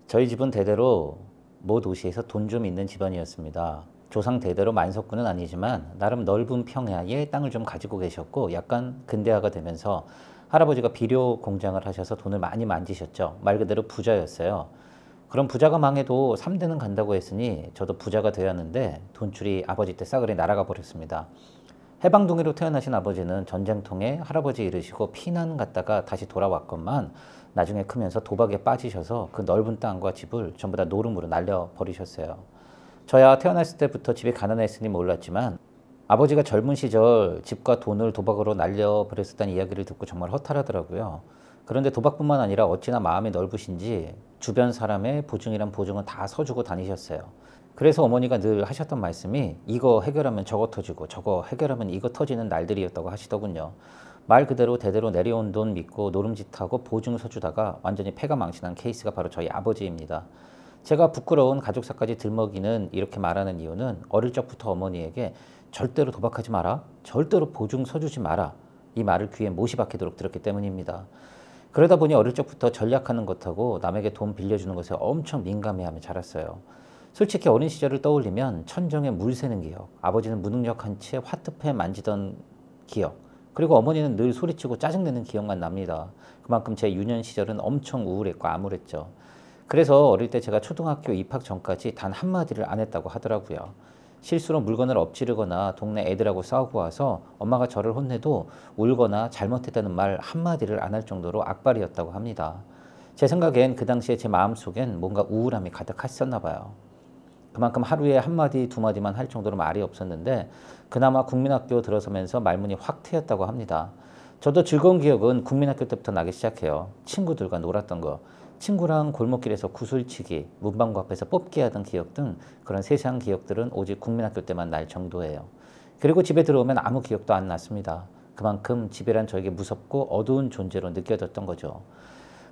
저희 집은 대대로 모 도시에서 돈 좀 있는 집안이었습니다. 조상 대대로 만석군은 아니지만 나름 넓은 평야에 땅을 좀 가지고 계셨고 약간 근대화가 되면서 할아버지가 비료 공장을 하셔서 돈을 많이 만지셨죠. 말 그대로 부자였어요. 그럼 부자가 망해도 3대는 간다고 했으니 저도 부자가 되었는데 돈줄이 아버지 때 싸그리 날아가 버렸습니다. 해방둥이로 태어나신 아버지는 전쟁통에 할아버지 잃으시고 피난 갔다가 다시 돌아왔건만 나중에 크면서 도박에 빠지셔서 그 넓은 땅과 집을 전부 다 노름으로 날려버리셨어요. 저야 태어났을 때부터 집이 가난했으니 몰랐지만 아버지가 젊은 시절 집과 돈을 도박으로 날려버렸었다는 이야기를 듣고 정말 허탈하더라고요. 그런데 도박뿐만 아니라 어찌나 마음이 넓으신지 주변 사람의 보증이란 보증은 다 서주고 다니셨어요. 그래서 어머니가 늘 하셨던 말씀이 이거 해결하면 저거 터지고 저거 해결하면 이거 터지는 날들이었다고 하시더군요. 말 그대로 대대로 내려온 돈 믿고 노름짓하고 보증 서주다가 완전히 패가 망신한 케이스가 바로 저희 아버지입니다. 제가 부끄러운 가족사까지 들먹이는 이렇게 말하는 이유는 어릴 적부터 어머니에게 절대로 도박하지 마라, 절대로 보증 서주지 마라 이 말을 귀에 못이 박히도록 들었기 때문입니다. 그러다 보니 어릴 적부터 전략하는 것하고 남에게 돈 빌려주는 것에 엄청 민감해하며 자랐어요. 솔직히 어린 시절을 떠올리면 천정에 물 새는 기억, 아버지는 무능력한 채 화투패 만지던 기억, 그리고 어머니는 늘 소리치고 짜증내는 기억만 납니다. 그만큼 제 유년 시절은 엄청 우울했고 암울했죠. 그래서 어릴 때 제가 초등학교 입학 전까지 단 한마디를 안 했다고 하더라고요. 실수로 물건을 엎지르거나 동네 애들하고 싸우고 와서 엄마가 저를 혼내도 울거나 잘못했다는 말 한마디를 안 할 정도로 악발이었다고 합니다. 제 생각엔 그 당시에 제 마음속엔 뭔가 우울함이 가득했었나 봐요. 그만큼 하루에 한마디 두 마디만 할 정도로 말이 없었는데 그나마 국민학교 들어서면서 말문이 확 트였다고 합니다. 저도 즐거운 기억은 국민학교 때부터 나기 시작해요. 친구들과 놀았던 거, 친구랑 골목길에서 구슬치기, 문방구 앞에서 뽑기 하던 기억 등 그런 세세한 기억들은 오직 국민학교 때만 날 정도예요. 그리고 집에 들어오면 아무 기억도 안 났습니다. 그만큼 집이란 저에게 무섭고 어두운 존재로 느껴졌던 거죠.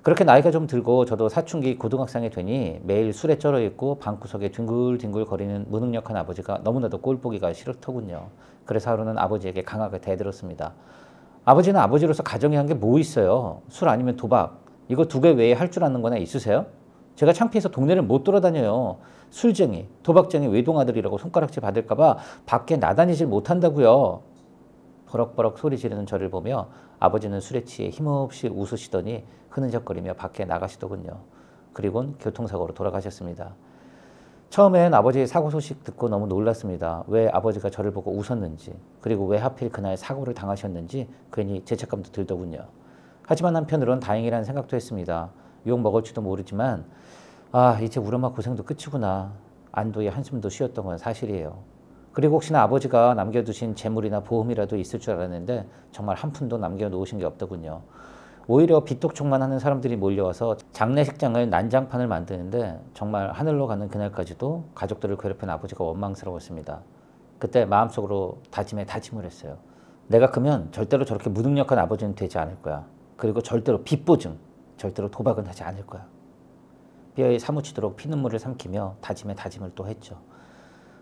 그렇게 나이가 좀 들고 저도 사춘기 고등학생이 되니 매일 술에 쩔어 있고 방구석에 뒹굴뒹굴 거리는 무능력한 아버지가 너무나도 꼴보기가 싫더군요. 그래서 하루는 아버지에게 강하게 대들었습니다. 아버지는 아버지로서 가정에 한 게 뭐 있어요? 술 아니면 도박. 이거 두 개 외에 할 줄 아는 거나 있으세요? 제가 창피해서 동네를 못 돌아다녀요. 술쟁이, 도박쟁이 외동아들이라고 손가락질 받을까봐 밖에 나다니질 못한다고요. 버럭버럭 소리 지르는 저를 보며 아버지는 술에 취해 힘없이 웃으시더니 흐느적거리며 밖에 나가시더군요. 그리고는 교통사고로 돌아가셨습니다. 처음엔 아버지의 사고 소식 듣고 너무 놀랐습니다. 왜 아버지가 저를 보고 웃었는지, 그리고 왜 하필 그날 사고를 당하셨는지 괜히 죄책감도 들더군요. 하지만 한편으론 다행이라는 생각도 했습니다. 욕 먹을지도 모르지만 이제 우리 엄마 고생도 끝이구나. 안도의 한숨도 쉬었던 건 사실이에요. 그리고 혹시나 아버지가 남겨두신 재물이나 보험이라도 있을 줄 알았는데 정말 한 푼도 남겨놓으신 게 없더군요. 오히려 빚독촉만 하는 사람들이 몰려와서 장례식장을 난장판을 만드는데 정말 하늘로 가는 그날까지도 가족들을 괴롭힌 아버지가 원망스러웠습니다. 그때 마음속으로 다짐을 했어요. 내가 크면 절대로 저렇게 무능력한 아버지는 되지 않을 거야. 그리고 절대로 빚보증, 절대로 도박은 하지 않을 거야. 뼈에 사무치도록 피눈물을 삼키며 다짐을 또 했죠.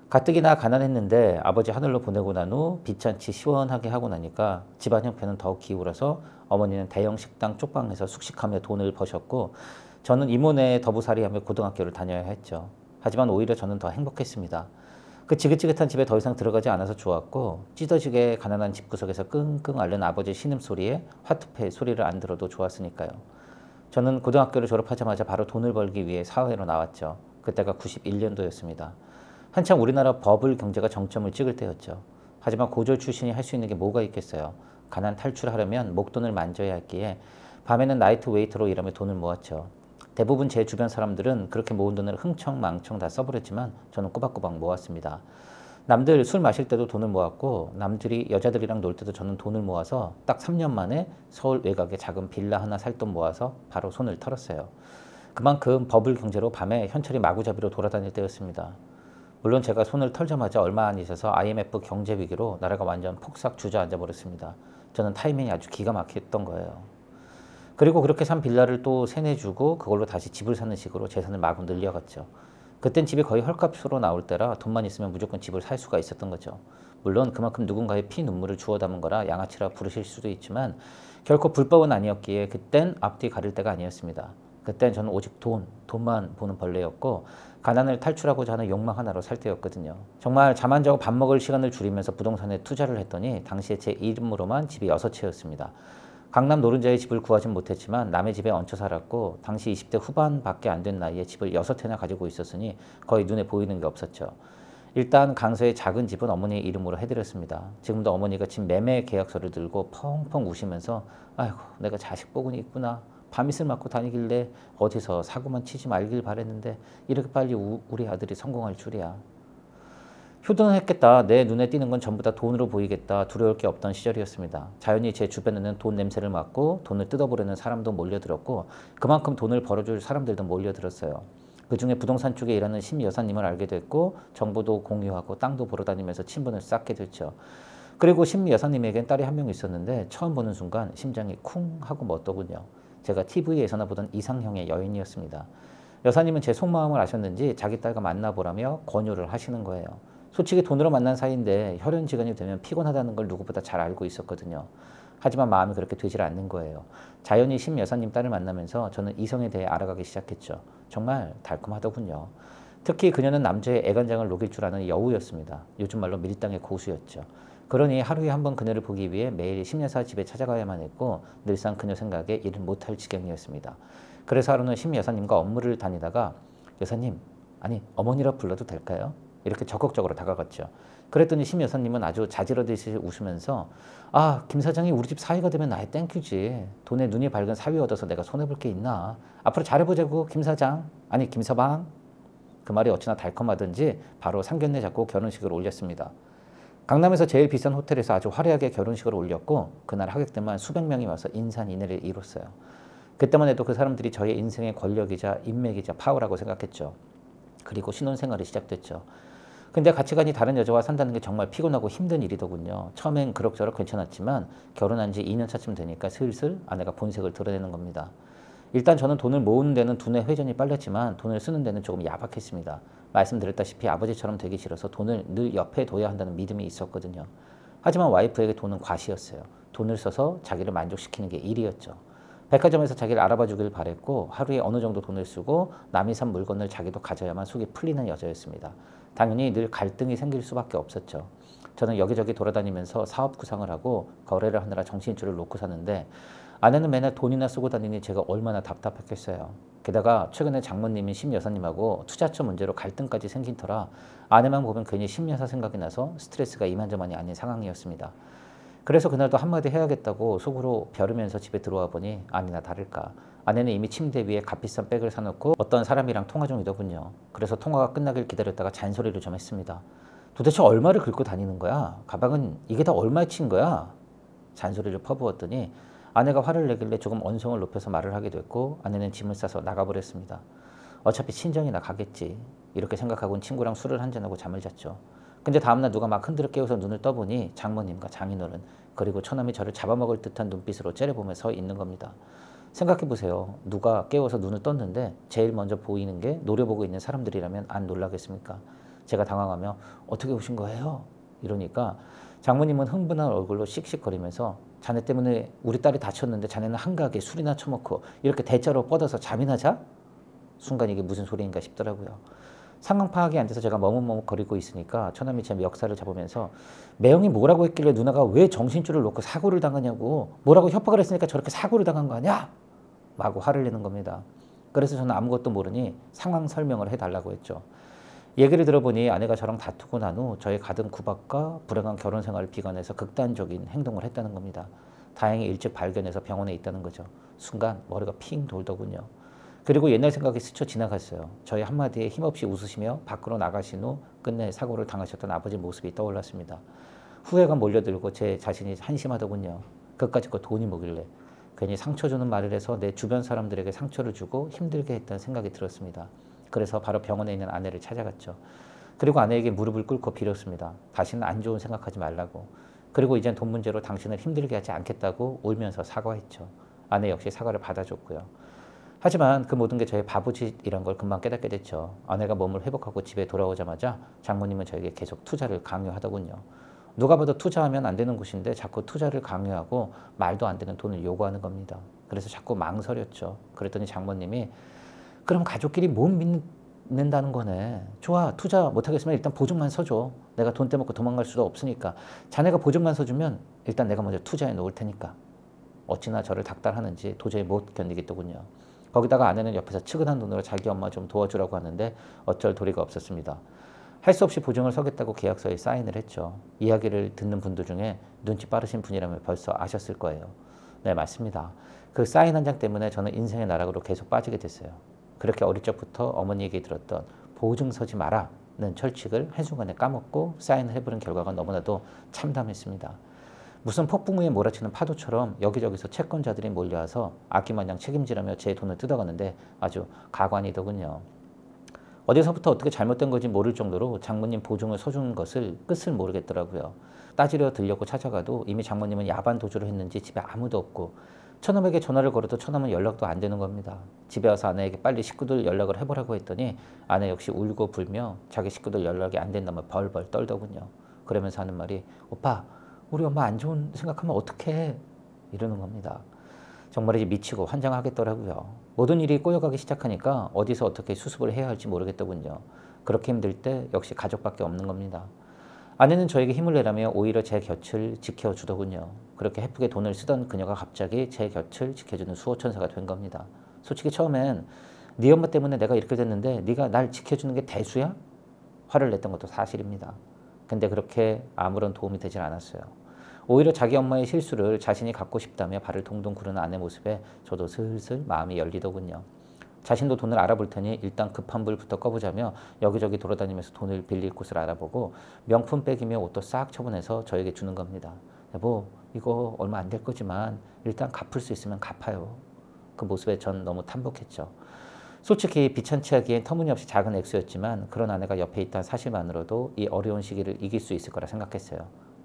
가뜩이나 가난했는데 아버지 하늘로 보내고 난 후 빚잔치 시원하게 하고 나니까 집안 형편은 더욱 기울어서 어머니는 대형 식당 쪽방에서 숙식하며 돈을 버셨고 저는 이모네 더부살이하며 고등학교를 다녀야 했죠. 하지만 오히려 저는 더 행복했습니다. 그 지긋지긋한 집에 더 이상 들어가지 않아서 좋았고 찢어지게 가난한 집구석에서 끙끙 앓는 아버지 신음소리에 화투패 소리를 안 들어도 좋았으니까요. 저는 고등학교를 졸업하자마자 바로 돈을 벌기 위해 사회로 나왔죠. 그때가 91년도였습니다. 한창 우리나라 버블 경제가 정점을 찍을 때였죠. 하지만 고졸 출신이 할 수 있는 게 뭐가 있겠어요. 가난 탈출하려면 목돈을 만져야 했기에 밤에는 나이트 웨이터로 일하며 돈을 모았죠. 대부분 제 주변 사람들은 그렇게 모은 돈을 흥청망청 다 써버렸지만 저는 꼬박꼬박 모았습니다. 남들 술 마실 때도 돈을 모았고 남들이 여자들이랑 놀 때도 저는 돈을 모아서 딱 3년 만에 서울 외곽에 작은 빌라 하나 살 돈 모아서 바로 손을 털었어요. 그만큼 버블 경제로 밤에 현철이 마구잡이로 돌아다닐 때였습니다. 물론 제가 손을 털자마자 얼마 안 있어서 IMF 경제 위기로 나라가 완전 폭삭 주저앉아 버렸습니다. 저는 타이밍이 아주 기가 막혔던 거예요. 그리고 그렇게 산 빌라를 또 세내주고 그걸로 다시 집을 사는 식으로 재산을 마구 늘려갔죠. 그땐 집이 거의 헐값으로 나올 때라 돈만 있으면 무조건 집을 살 수가 있었던 거죠. 물론 그만큼 누군가의 피 눈물을 주워 담은 거라 양아치라 부르실 수도 있지만 결코 불법은 아니었기에 그땐 앞뒤 가릴 때가 아니었습니다. 그때는 저는 오직 돈만 보는 벌레였고 가난을 탈출하고자 하는 욕망 하나로 살 때였거든요. 정말 잠 안 자고 밥 먹을 시간을 줄이면서 부동산에 투자를 했더니 당시에 제 이름으로만 집이 6채였습니다. 강남 노른자에 집을 구하진 못했지만 남의 집에 얹혀 살았고 당시 20대 후반밖에 안 된 나이에 집을 6채나 가지고 있었으니 거의 눈에 보이는 게 없었죠. 일단 강서의 작은 집은 어머니 이름으로 해드렸습니다. 지금도 어머니가 집 매매 계약서를 들고 펑펑 우시면서 아이고 내가 자식 복은 있구나. 밤이슬 맞고 다니길래 어디서 사고만 치지 말길 바랬는데 이렇게 빨리 우리 아들이 성공할 줄이야. 효도했겠다. 내 눈에 띄는 건 전부 다 돈으로 보이겠다. 두려울 게 없던 시절이었습니다. 자연히 제 주변에는 돈 냄새를 맡고 돈을 뜯어보려는 사람도 몰려들었고 그만큼 돈을 벌어줄 사람들도 몰려들었어요. 그중에 부동산 쪽에 일하는 심 여사님을 알게 됐고 정보도 공유하고 땅도 보러 다니면서 친분을 쌓게 됐죠. 그리고 심 여사님에겐 딸이 한 명 있었는데 처음 보는 순간 심장이 쿵 하고 멎더군요. 제가 TV에서나 보던 이상형의 여인이었습니다. 여사님은 제 속마음을 아셨는지 자기 딸과 만나보라며 권유를 하시는 거예요. 솔직히 돈으로 만난 사이인데 혈연지간이 되면 피곤하다는 걸 누구보다 잘 알고 있었거든요. 하지만 마음이 그렇게 되질 않는 거예요. 자연히 심 여사님 딸을 만나면서 저는 이성에 대해 알아가기 시작했죠. 정말 달콤하더군요. 특히 그녀는 남자의 애간장을 녹일 줄 아는 여우였습니다. 요즘 말로 밀당의 고수였죠. 그러니 하루에 한 번 그녀를 보기 위해 매일 심 여사 집에 찾아가야만 했고 늘상 그녀 생각에 일을 못할 지경이었습니다. 그래서 하루는 심 여사님과 업무를 다니다가 여사님, 아니 어머니라 불러도 될까요? 이렇게 적극적으로 다가갔죠. 그랬더니 심 여사님은 아주 자지러듯이 웃으면서 아, 김 사장이 우리 집 사위가 되면 나의 땡큐지. 돈에 눈이 밝은 사위 얻어서 내가 손해볼 게 있나. 앞으로 잘해보자고 김 사장. 아니 김 서방. 그 말이 어찌나 달콤하든지 바로 상견례 잡고 결혼식을 올렸습니다. 강남에서 제일 비싼 호텔에서 아주 화려하게 결혼식을 올렸고 그날 하객들만 수백 명이 와서 인산인해를 이뤘어요. 그때만 해도 그 사람들이 저의 인생의 권력이자 인맥이자 파워라고 생각했죠. 그리고 신혼생활이 시작됐죠. 근데 가치관이 다른 여자와 산다는 게 정말 피곤하고 힘든 일이더군요. 처음엔 그럭저럭 괜찮았지만 결혼한 지 2년 차쯤 되니까 슬슬 아내가 본색을 드러내는 겁니다. 일단 저는 돈을 모으는 데는 두뇌 회전이 빨랐지만 돈을 쓰는 데는 조금 야박했습니다. 말씀드렸다시피 아버지처럼 되기 싫어서 돈을 늘 옆에 둬야 한다는 믿음이 있었거든요. 하지만 와이프에게 돈은 과시였어요. 돈을 써서 자기를 만족시키는 게 일이었죠. 백화점에서 자기를 알아봐 주길 바랬고 하루에 어느 정도 돈을 쓰고 남이 산 물건을 자기도 가져야만 속이 풀리는 여자였습니다. 당연히 늘 갈등이 생길 수밖에 없었죠. 저는 여기저기 돌아다니면서 사업 구상을 하고 거래를 하느라 정신줄을 놓고 사는데 아내는 맨날 돈이나 쓰고 다니니 제가 얼마나 답답했겠어요. 게다가 최근에 장모님인 심 여사님하고 투자처 문제로 갈등까지 생긴 터라 아내만 보면 괜히 심 여사 생각이 나서 스트레스가 이만저만이 아닌 상황이었습니다. 그래서 그날도 한마디 해야겠다고 속으로 벼르면서 집에 들어와 보니 아니나 다를까 아내는 이미 침대 위에 값비싼 백을 사놓고 어떤 사람이랑 통화 중이더군요. 그래서 통화가 끝나길 기다렸다가 잔소리를 좀 했습니다. 도대체 얼마를 긁고 다니는 거야? 가방은 이게 다 얼마에 친 거야? 잔소리를 퍼부었더니 아내가 화를 내길래 조금 언성을 높여서 말을 하게 됐고 아내는 짐을 싸서 나가버렸습니다. 어차피 친정이나 가겠지. 이렇게 생각하고는 친구랑 술을 한잔하고 잠을 잤죠. 근데 다음날 누가 막 흔들어 깨워서 눈을 떠보니 장모님과 장인어른 그리고 처남이 저를 잡아먹을 듯한 눈빛으로 째려보며 서 있는 겁니다. 생각해보세요. 누가 깨워서 눈을 떴는데 제일 먼저 보이는 게 노려보고 있는 사람들이라면 안 놀라겠습니까? 제가 당황하며 어떻게 오신 거예요? 이러니까 장모님은 흥분한 얼굴로 씩씩거리면서 자네 때문에 우리 딸이 다쳤는데 자네는 한가하게 술이나 처먹고 이렇게 대자로 뻗어서 잠이나 자? 순간 이게 무슨 소리인가 싶더라고요. 상황 파악이 안 돼서 제가 머뭇머뭇거리고 있으니까 처남이 제 멱살을 잡으면서 매형이 뭐라고 했길래 누나가 왜 정신줄을 놓고 사고를 당하냐고 뭐라고 협박을 했으니까 저렇게 사고를 당한 거 아니야? 라고 화를 내는 겁니다. 그래서 저는 아무것도 모르니 상황 설명을 해달라고 했죠. 얘기를 들어보니 아내가 저랑 다투고 난 후 저의 가든 구박과 불행한 결혼 생활을 비관해서 극단적인 행동을 했다는 겁니다. 다행히 일찍 발견해서 병원에 있다는 거죠. 순간 머리가 핑 돌더군요. 그리고 옛날 생각이 스쳐 지나갔어요. 저희 한마디에 힘없이 웃으시며 밖으로 나가신 후 끝내 사고를 당하셨던 아버지 모습이 떠올랐습니다. 후회가 몰려들고 제 자신이 한심하더군요. 그까짓 거 돈이 뭐길래. 괜히 상처 주는 말을 해서 내 주변 사람들에게 상처를 주고 힘들게 했다는 생각이 들었습니다. 그래서 바로 병원에 있는 아내를 찾아갔죠. 그리고 아내에게 무릎을 꿇고 빌었습니다. 다시는 안 좋은 생각하지 말라고. 그리고 이젠 돈 문제로 당신을 힘들게 하지 않겠다고 울면서 사과했죠. 아내 역시 사과를 받아줬고요. 하지만 그 모든 게 저의 바보짓이란 걸 금방 깨닫게 됐죠. 아내가 몸을 회복하고 집에 돌아오자마자 장모님은 저에게 계속 투자를 강요하더군요. 누가 봐도 투자하면 안 되는 곳인데 자꾸 투자를 강요하고 말도 안 되는 돈을 요구하는 겁니다. 그래서 자꾸 망설였죠. 그랬더니 장모님이 그럼 가족끼리 못 믿는다는 거네. 좋아, 투자 못하겠으면 일단 보증만 서줘. 내가 돈 떼먹고 도망갈 수도 없으니까. 자네가 보증만 서주면 일단 내가 먼저 투자해 놓을 테니까. 어찌나 저를 닥달하는지 도저히 못 견디겠더군요. 거기다가 아내는 옆에서 측은한 눈으로 자기 엄마 좀 도와주라고 하는데 어쩔 도리가 없었습니다. 할 수 없이 보증을 서겠다고 계약서에 사인을 했죠. 이야기를 듣는 분들 중에 눈치 빠르신 분이라면 벌써 아셨을 거예요. 네, 맞습니다. 그 사인 한 장 때문에 저는 인생의 나락으로 계속 빠지게 됐어요. 그렇게 어릴 적부터 어머니에게 들었던 보증 서지 마라는 철칙을 한순간에 까먹고 사인을 해버린 결과가 너무나도 참담했습니다. 무슨 폭풍우에 몰아치는 파도처럼 여기저기서 채권자들이 몰려와서 아기마냥 책임지라며 제 돈을 뜯어가는데 아주 가관이더군요. 어디서부터 어떻게 잘못된 건지 모를 정도로 장모님 보증을 서주는 것을 끝을 모르겠더라고요. 따지려 들려고 찾아가도 이미 장모님은 야반 도주를 했는지 집에 아무도 없고 처남에게 전화를 걸어도 처남은 연락도 안 되는 겁니다. 집에 와서 아내에게 빨리 식구들 연락을 해보라고 했더니 아내 역시 울고 불며 자기 식구들 연락이 안 된다며 벌벌 떨더군요. 그러면서 하는 말이 오빠 우리 엄마 안 좋은 생각하면 어떡해 이러는 겁니다. 정말이지 미치고 환장하겠더라고요. 모든 일이 꼬여가기 시작하니까 어디서 어떻게 수습을 해야 할지 모르겠더군요. 그렇게 힘들 때 역시 가족밖에 없는 겁니다. 아내는 저에게 힘을 내라며 오히려 제 곁을 지켜주더군요. 그렇게 헤프게 돈을 쓰던 그녀가 갑자기 제 곁을 지켜주는 수호천사가 된 겁니다. 솔직히 처음엔 네 엄마 때문에 내가 이렇게 됐는데 네가 날 지켜주는 게 대수야? 화를 냈던 것도 사실입니다. 근데 그렇게 아무런 도움이 되질 않았어요. 오히려 자기 엄마의 실수를 자신이 갚고 싶다며 발을 동동 구르는 아내 모습에 저도 슬슬 마음이 열리더군요. 자신도 돈을 알아볼 테니 일단 급한 불부터 꺼보자며 여기저기 돌아다니면서 돈을 빌릴 곳을 알아보고 명품백이며 옷도 싹 처분해서 저에게 주는 겁니다. 여보 이거 얼마 안 될 거지만 일단 갚을 수 있으면 갚아요. 그 모습에 전 너무 탐복했죠. 솔직히 비천치 하기엔 터무니없이 작은 액수였지만 그런 아내가 옆에 있다는 사실만으로도 이 어려운 시기를 이길 수 있을 거라 생각했어요.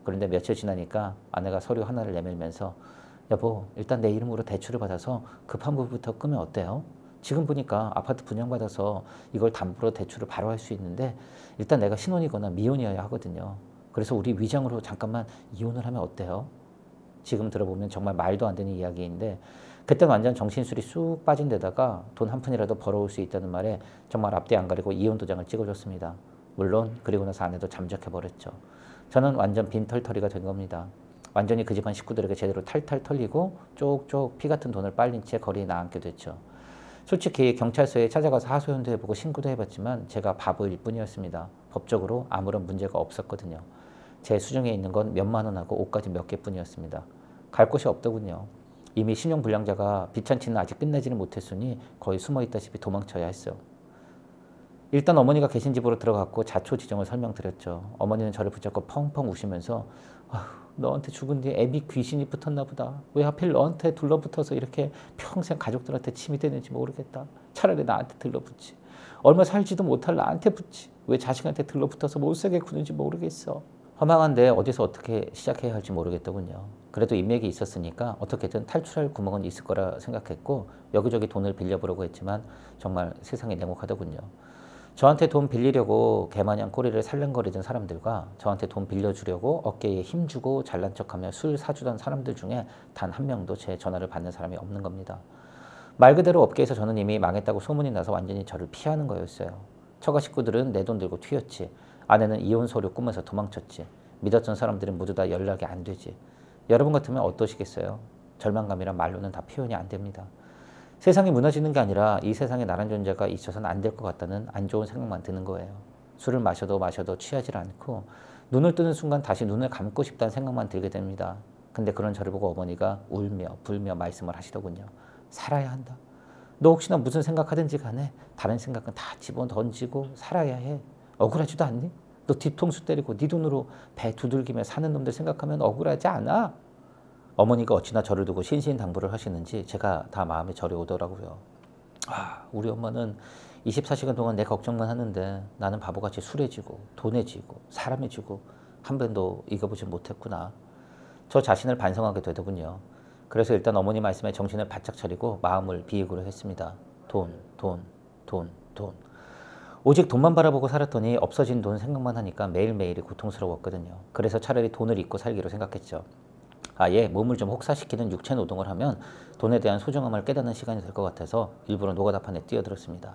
그런데 며칠 지나니까 아내가 서류 하나를 내밀면서 여보 일단 내 이름으로 대출을 받아서 급한 부분부터 끄면 어때요? 지금 보니까 아파트 분양받아서 이걸 담보로 대출을 바로 할 수 있는데 일단 내가 신혼이거나 미혼이어야 하거든요. 그래서 우리 위장으로 잠깐만 이혼을 하면 어때요? 지금 들어보면 정말 말도 안 되는 이야기인데 그때 완전 정신술이 쑥 빠진 데다가 돈 한 푼이라도 벌어올 수 있다는 말에 정말 앞뒤 안 가리고 이혼 도장을 찍어줬습니다. 물론 그리고 나서 아내도 잠적해버렸죠. 저는 완전 빈털터리가 된 겁니다. 완전히 그 집안 식구들에게 제대로 탈탈 털리고 쪽쪽 피 같은 돈을 빨린 채 거리에 나앉게 됐죠. 솔직히 경찰서에 찾아가서 하소연도 해보고 신고도 해봤지만 제가 바보일 뿐이었습니다. 법적으로 아무런 문제가 없었거든요. 제 수중에 있는 건 몇만 원하고 옷까지 몇 개뿐이었습니다. 갈 곳이 없더군요. 이미 신용불량자가 빚잔치는 아직 끝내지는 못했으니 거의 숨어있다시피 도망쳐야 했어. 일단 어머니가 계신 집으로 들어갔고 자초지종을 설명드렸죠. 어머니는 저를 붙잡고 펑펑 우시면서 너한테 죽은 뒤에 애비 귀신이 붙었나 보다. 왜 하필 너한테 둘러붙어서 이렇게 평생 가족들한테 침이 되는지 모르겠다. 차라리 나한테 들러붙지. 얼마 살지도 못할 나한테 붙지. 왜 자식한테 들러붙어서 못살게 구는지 모르겠어. 허망한데 어디서 어떻게 시작해야 할지 모르겠더군요. 그래도 인맥이 있었으니까 어떻게든 탈출할 구멍은 있을 거라 생각했고 여기저기 돈을 빌려보려고 했지만 정말 세상이 냉혹하더군요. 저한테 돈 빌리려고 개마냥 꼬리를 살랑거리던 사람들과 저한테 돈 빌려주려고 어깨에 힘주고 잘난 척하며 술 사주던 사람들 중에 단 한 명도 제 전화를 받는 사람이 없는 겁니다. 말 그대로 업계에서 저는 이미 망했다고 소문이 나서 완전히 저를 피하는 거였어요. 처가 식구들은 내 돈 들고 튀었지. 아내는 이혼 서류 꾸며서 도망쳤지. 믿었던 사람들은 모두 다 연락이 안 되지. 여러분 같으면 어떠시겠어요? 절망감이란 말로는 다 표현이 안 됩니다. 세상이 무너지는 게 아니라 이 세상에 나란 존재가 있어서는 안 될 것 같다는 안 좋은 생각만 드는 거예요. 술을 마셔도 취하지 않고 눈을 뜨는 순간 다시 눈을 감고 싶다는 생각만 들게 됩니다. 근데 그런 저를 보고 어머니가 울며 불며 말씀을 하시더군요. 살아야 한다. 너 혹시나 무슨 생각하든지 간에 다른 생각은 다 집어던지고 살아야 해. 억울하지도 않니? 너 뒤통수 때리고 네 돈으로 배 두들기며 사는 놈들 생각하면 억울하지 않아? 어머니가 어찌나 저를 두고 신신당부를 하시는지 제가 다 마음에 절이 오더라고요. 우리 엄마는 24시간 동안 내 걱정만 하는데 나는 바보같이 술에 지고 돈에 지고 사람에 지고 한 번도 이겨보지 못했구나. 저 자신을 반성하게 되더군요. 그래서 일단 어머니 말씀에 정신을 바짝 차리고 마음을 비우기로 했습니다. 돈. 오직 돈만 바라보고 살았더니 없어진 돈 생각만 하니까 매일매일이 고통스러웠거든요. 그래서 차라리 돈을 잊고 살기로 생각했죠. 아예 몸을 좀 혹사시키는 육체 노동을 하면 돈에 대한 소중함을 깨닫는 시간이 될 것 같아서 일부러 노가다판에 뛰어들었습니다.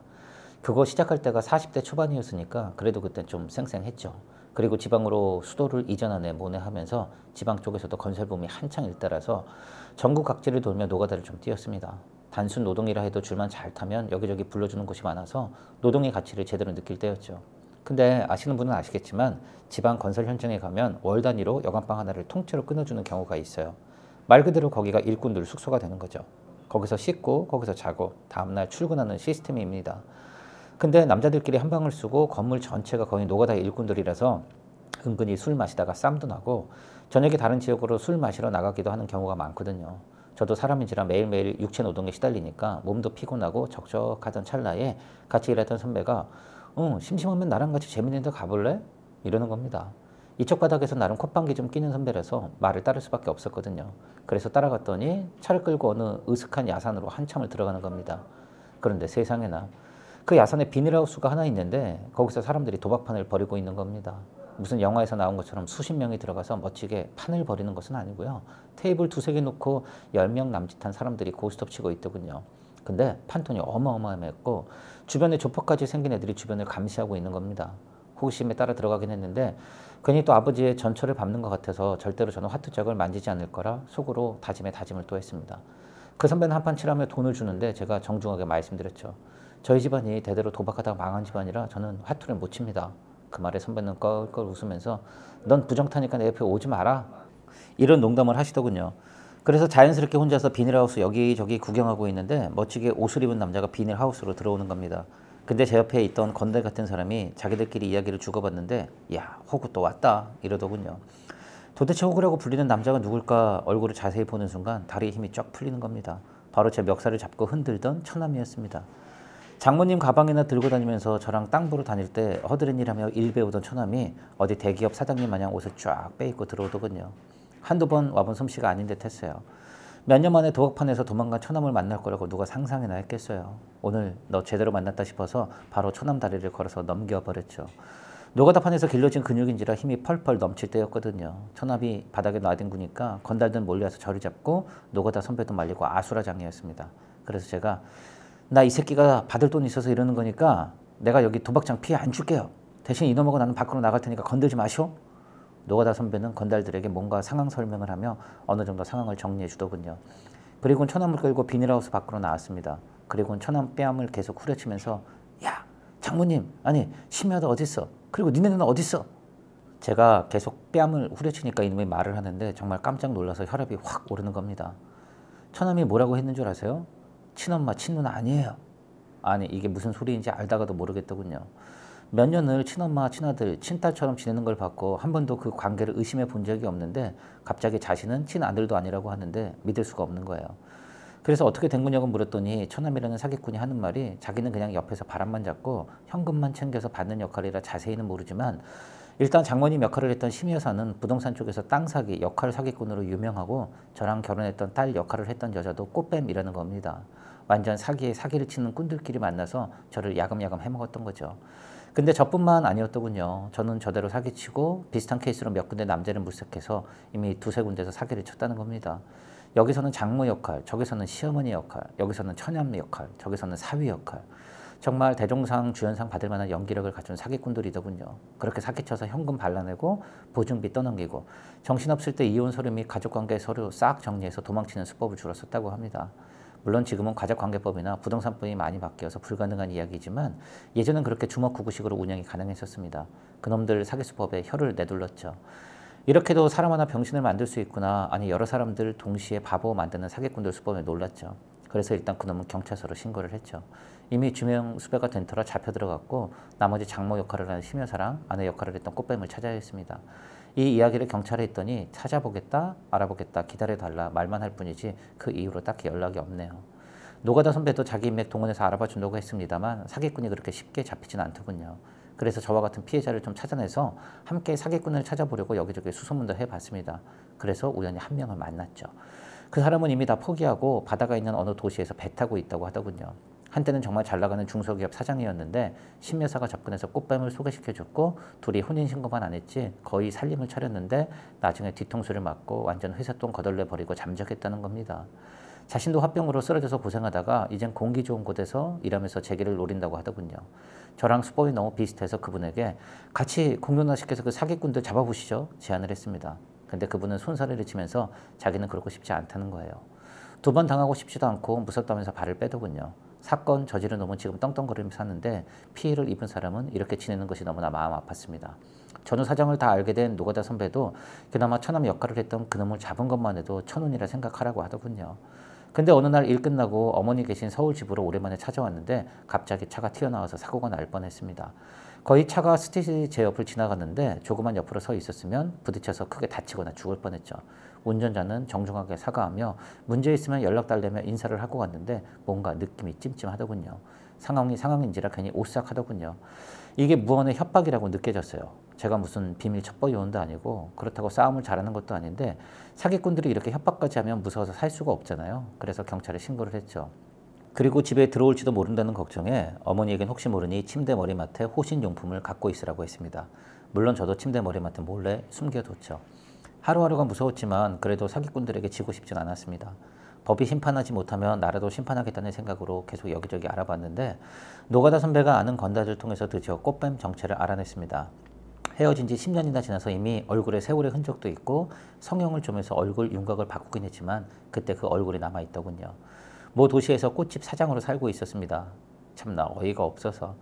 그거 시작할 때가 40대 초반이었으니까 그래도 그땐 좀 쌩쌩했죠. 그리고 지방으로 수도를 이전하네 뭐네 하면서 지방 쪽에서도 건설붐이 한창 일따라서 전국 각지를 돌며 노가다를 좀 뛰었습니다. 단순 노동이라 해도 줄만 잘 타면 여기저기 불러주는 곳이 많아서 노동의 가치를 제대로 느낄 때였죠. 근데 아시는 분은 아시겠지만 지방 건설 현장에 가면 월 단위로 여간방 하나를 통째로 끊어주는 경우가 있어요. 말 그대로 거기가 일꾼들 숙소가 되는 거죠. 거기서 씻고 거기서 자고 다음날 출근하는 시스템입니다. 근데 남자들끼리 한 방을 쓰고 건물 전체가 거의 노가다 일꾼들이라서 은근히 술 마시다가 쌈도 나고 저녁에 다른 지역으로 술 마시러 나가기도 하는 경우가 많거든요. 저도 사람인지라 매일매일 육체 노동에 시달리니까 몸도 피곤하고 적적하던 찰나에 같이 일했던 선배가 심심하면 나랑 같이 재밌는 데 가볼래? 이러는 겁니다. 이쪽 바닥에서 나름 콧방귀 좀 끼는 선배라서 말을 따를 수밖에 없었거든요. 그래서 따라갔더니 차를 끌고 어느 으슥한 야산으로 한참을 들어가는 겁니다. 그런데 세상에나 그 야산에 비닐하우스가 하나 있는데 거기서 사람들이 도박판을 벌이고 있는 겁니다. 무슨 영화에서 나온 것처럼 수십 명이 들어가서 멋지게 판을 벌이는 것은 아니고요. 테이블 두세 개 놓고 10명 남짓한 사람들이 고스톱 치고 있더군요. 근데 판돈이 어마어마했고 주변에 조폭까지 생긴 애들이 주변을 감시하고 있는 겁니다. 호기심에 따라 들어가긴 했는데 괜히 또 아버지의 전철을 밟는 것 같아서 절대로 저는 화투짝을 만지지 않을 거라 속으로 다짐에 다짐을 또 했습니다. 그 선배는 한판 치라며 돈을 주는데 제가 정중하게 말씀드렸죠. 저희 집안이 대대로 도박하다가 망한 집안이라 저는 화투를 못 칩니다. 그 말에 선배는 껄껄 웃으면서 넌 부정타니까 내 옆에 오지 마라. 이런 농담을 하시더군요. 그래서 자연스럽게 혼자서 비닐하우스 여기저기 구경하고 있는데 멋지게 옷을 입은 남자가 비닐하우스로 들어오는 겁니다. 근데 제 옆에 있던 건달 같은 사람이 자기들끼리 이야기를 주고받는데 야, 호구 또 왔다 이러더군요. 도대체 호구라고 불리는 남자가 누굴까 얼굴을 자세히 보는 순간 다리에 힘이 쫙 풀리는 겁니다. 바로 제 멱살을 잡고 흔들던 처남이었습니다. 장모님 가방이나 들고 다니면서 저랑 땅 보러 다닐 때 허드렛 일하며 일 배우던 처남이 어디 대기업 사장님 마냥 옷을 쫙 빼입고 들어오더군요. 한두 번 와본 솜씨가 아닌 듯 했어요. 몇 년 만에 도박판에서 도망간 처남을 만날 거라고 누가 상상이나 했겠어요. 오늘 너 제대로 만났다 싶어서 바로 처남 다리를 걸어서 넘겨버렸죠. 노가다판에서 길러진 근육인지라 힘이 펄펄 넘칠 때였거든요. 처남이 바닥에 놔댕구니까 건달들 몰려와서 저를 잡고 노가다 선배도 말리고 아수라장이었습니다. 그래서 제가 나 이 새끼가 받을 돈이 있어서 이러는 거니까 내가 여기 도박장 피해 안 줄게요. 대신 이놈하고 나는 밖으로 나갈 테니까 건들지 마시오. 노가다 선배는 건달들에게 뭔가 상황 설명을 하며 어느 정도 상황을 정리해 주더군요. 그리고는 처남을 끌고 비닐하우스 밖으로 나왔습니다. 그리고는 처남 뺨을 계속 후려치면서 야 장모님 아니 심야도 어딨어? 그리고 니네는 어딨어? 제가 계속 뺨을 후려치니까 이놈이 말을 하는데 정말 깜짝 놀라서 혈압이 확 오르는 겁니다. 처남이 뭐라고 했는 줄 아세요? 친엄마 친누나 아니에요. 아니 이게 무슨 소리인지 알다가도 모르겠더군요. 몇 년을 친엄마 친아들 친딸처럼 지내는 걸 봤고 한 번도 그 관계를 의심해 본 적이 없는데 갑자기 자신은 친아들도 아니라고 하는데 믿을 수가 없는 거예요. 그래서 어떻게 된 거냐고 물었더니 처남이라는 사기꾼이 하는 말이 자기는 그냥 옆에서 바람만 잡고 현금만 챙겨서 받는 역할이라 자세히는 모르지만 일단 장모님 역할을 했던 심 여사는 부동산 쪽에서 땅 사기, 역할 사기꾼으로 유명하고 저랑 결혼했던 딸 역할을 했던 여자도 꽃뱀이라는 겁니다. 완전 사기에 사기를 치는 꾼들끼리 만나서 저를 야금야금 해먹었던 거죠. 근데 저뿐만 아니었더군요. 저는 저대로 사기치고 비슷한 케이스로 몇 군데 남자를 물색해서 이미 두세 군데에서 사기를 쳤다는 겁니다. 여기서는 장모 역할, 저기서는 시어머니 역할, 여기서는 처남 역할, 저기서는 사위 역할. 정말 대종상, 주연상 받을 만한 연기력을 갖춘 사기꾼들이더군요. 그렇게 사기쳐서 현금 발라내고 보증비 떠넘기고 정신없을 때 이혼 서류 및 가족관계 서류 싹 정리해서 도망치는 수법을 줄였었다고 합니다. 물론 지금은 가족관계법이나 부동산법이 많이 바뀌어서 불가능한 이야기지만 예전엔 그렇게 주먹구구식으로 운영이 가능했었습니다. 그놈들 사기수법에 혀를 내둘렀죠. 이렇게도 사람 하나 병신을 만들 수 있구나. 아니 여러 사람들 동시에 바보 만드는 사기꾼들 수법에 놀랐죠. 그래서 일단 그놈은 경찰서로 신고를 했죠. 이미 주명 수배가 된 터라 잡혀 들어갔고 나머지 장모 역할을 하는 심여사랑 아내 역할을 했던 꽃뱀을 찾아야 했습니다. 이 이야기를 경찰에 했더니 찾아보겠다, 알아보겠다, 기다려달라 말만 할 뿐이지 그 이후로 딱히 연락이 없네요. 노가다 선배도 자기 인맥 동원해서 알아봐 준다고 했습니다만 사기꾼이 그렇게 쉽게 잡히지는 않더군요. 그래서 저와 같은 피해자를 좀 찾아내서 함께 사기꾼을 찾아보려고 여기저기 수소문도 해봤습니다. 그래서 우연히 한 명을 만났죠. 그 사람은 이미 다 포기하고 바다가 있는 어느 도시에서 배 타고 있다고 하더군요. 한때는 정말 잘 나가는 중소기업 사장이었는데 심여사가 접근해서 꽃뱀을 소개시켜줬고 둘이 혼인신고만 안 했지 거의 살림을 차렸는데 나중에 뒤통수를 맞고 완전 회사 돈 거덜내 버리고 잠적했다는 겁니다. 자신도 화병으로 쓰러져서 고생하다가 이젠 공기 좋은 곳에서 일하면서 재기를 노린다고 하더군요. 저랑 수법이 너무 비슷해서 그분에게 같이 공론화시켜서 그 사기꾼들 잡아보시죠 제안을 했습니다. 근데 그분은 손사래를 치면서 자기는 그러고 싶지 않다는 거예요. 2번 당하고 싶지도 않고 무섭다면서 발을 빼더군요. 사건 저지른 놈은 지금 떵떵거리면서 사는데 피해를 입은 사람은 이렇게 지내는 것이 너무나 마음 아팠습니다. 전후 사정을 다 알게 된 노가다 선배도 그나마 처남 역할을 했던 그놈을 잡은 것만 해도 천운이라 생각하라고 하더군요. 근데 어느 날 일 끝나고 어머니 계신 서울 집으로 오랜만에 찾아왔는데 갑자기 차가 튀어나와서 사고가 날 뻔했습니다. 거의 차가 스테이지 제 옆을 지나갔는데 조그만 옆으로 서 있었으면 부딪혀서 크게 다치거나 죽을 뻔했죠. 운전자는 정중하게 사과하며 문제 있으면 연락 달래며 인사를 하고 갔는데 뭔가 느낌이 찜찜하더군요. 상황이 상황인지라 괜히 오싹하더군요. 이게 무언의 협박이라고 느껴졌어요. 제가 무슨 비밀 첩보 요원도 아니고 그렇다고 싸움을 잘하는 것도 아닌데 사기꾼들이 이렇게 협박까지 하면 무서워서 살 수가 없잖아요. 그래서 경찰에 신고를 했죠. 그리고 집에 들어올지도 모른다는 걱정에 어머니에겐 혹시 모르니 침대 머리맡에 호신용품을 갖고 있으라고 했습니다. 물론 저도 침대 머리맡에 몰래 숨겨뒀죠. 하루하루가 무서웠지만 그래도 사기꾼들에게 지고 싶진 않았습니다. 법이 심판하지 못하면 나라도 심판하겠다는 생각으로 계속 여기저기 알아봤는데 노가다 선배가 아는 건달을 통해서 드디어 꽃뱀 정체를 알아냈습니다. 헤어진 지 10년이나 지나서 이미 얼굴에 세월의 흔적도 있고 성형을 좀 해서 얼굴 윤곽을 바꾸긴 했지만 그때 그 얼굴이 남아있더군요. 모 도시에서 꽃집 사장으로 살고 있었습니다. 참나 어이가 없어서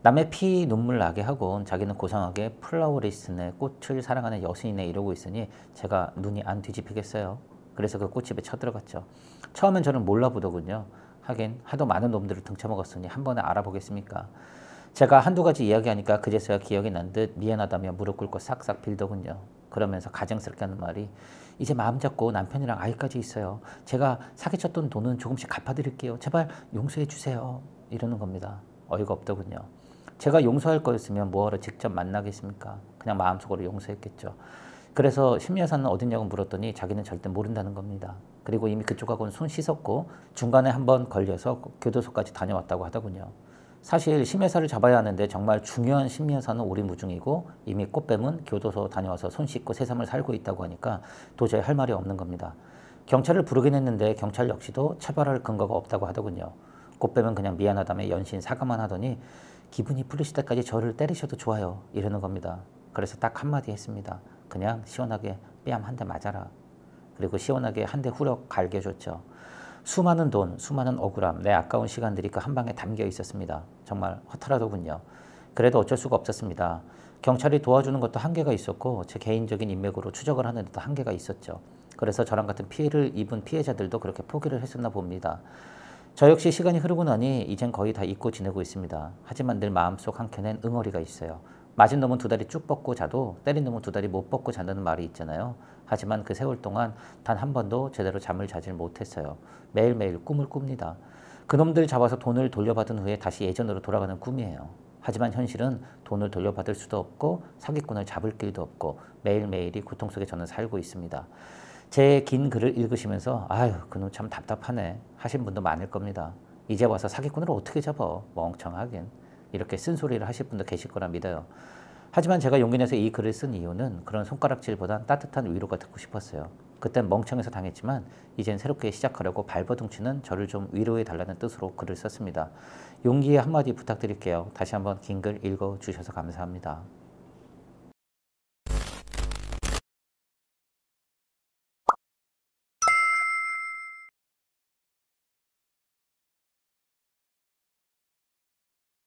남의 피 눈물 나게 하고 자기는 고상하게 플라워리스트네 꽃을 사랑하는 여신이네 이러고 있으니 제가 눈이 안 뒤집히겠어요. 그래서 그 꽃집에 쳐들어갔죠. 처음엔 저는 몰라보더군요. 하긴 하도 많은 놈들을 등쳐먹었으니 한 번에 알아보겠습니까. 제가 한두 가지 이야기하니까 그제서야 기억이 난 듯 미안하다며 무릎 꿇고 싹싹 빌더군요. 그러면서 가증스럽게 하는 말이 이제 마음 잡고 남편이랑 아이까지 있어요. 제가 사기쳤던 돈은 조금씩 갚아드릴게요. 제발 용서해 주세요. 이러는 겁니다. 어이가 없더군요. 제가 용서할 거였으면 뭐하러 직접 만나겠습니까? 그냥 마음속으로 용서했겠죠. 그래서 심리사는 어딨냐고 물었더니 자기는 절대 모른다는 겁니다. 그리고 이미 그쪽하고는 손 씻었고 중간에 한번 걸려서 교도소까지 다녀왔다고 하더군요. 사실 심해사를 잡아야 하는데 정말 중요한 심리사는 오리무중이고 이미 꽃뱀은 교도소 다녀와서 손 씻고 새삼을 살고 있다고 하니까 도저히 할 말이 없는 겁니다. 경찰을 부르긴 했는데 경찰 역시도 처벌할 근거가 없다고 하더군요. 꽃뱀은 그냥 미안하다며 연신 사과만 하더니 기분이 풀리실 때까지 저를 때리셔도 좋아요 이러는 겁니다. 그래서 딱 한마디 했습니다. 그냥 시원하게 뺨 한 대 맞아라. 그리고 시원하게 한 대 후럭 갈겨줬죠. 수많은 돈, 수많은 억울함, 내 아까운 시간들이 그 한 방에 담겨 있었습니다. 정말 허탈하더군요. 그래도 어쩔 수가 없었습니다. 경찰이 도와주는 것도 한계가 있었고 제 개인적인 인맥으로 추적을 하는 데도 한계가 있었죠. 그래서 저랑 같은 피해를 입은 피해자들도 그렇게 포기를 했었나 봅니다. 저 역시 시간이 흐르고 나니 이젠 거의 다 잊고 지내고 있습니다. 하지만 늘 마음속 한켠엔 응어리가 있어요. 맞은 놈은 두 다리 쭉 뻗고 자도 때린 놈은 두 다리 못 뻗고 잔다는 말이 있잖아요. 하지만 그 세월 동안 단 한 번도 제대로 잠을 자질 못했어요. 매일매일 꿈을 꿉니다. 그놈들 잡아서 돈을 돌려받은 후에 다시 예전으로 돌아가는 꿈이에요. 하지만 현실은 돈을 돌려받을 수도 없고 사기꾼을 잡을 길도 없고 매일매일이 고통 속에 저는 살고 있습니다. 제 긴 글을 읽으시면서 아유 그놈 참 답답하네 하신 분도 많을 겁니다. 이제 와서 사기꾼을 어떻게 잡아 멍청하긴 이렇게 쓴소리를 하실 분도 계실 거라 믿어요. 하지만 제가 용기 내서 이 글을 쓴 이유는 그런 손가락질보단 따뜻한 위로가 듣고 싶었어요. 그땐 멍청해서 당했지만 이젠 새롭게 시작하려고 발버둥치는 저를 좀 위로해 달라는 뜻으로 글을 썼습니다. 용기의 한마디 부탁드릴게요. 다시 한번 긴 글 읽어주셔서 감사합니다.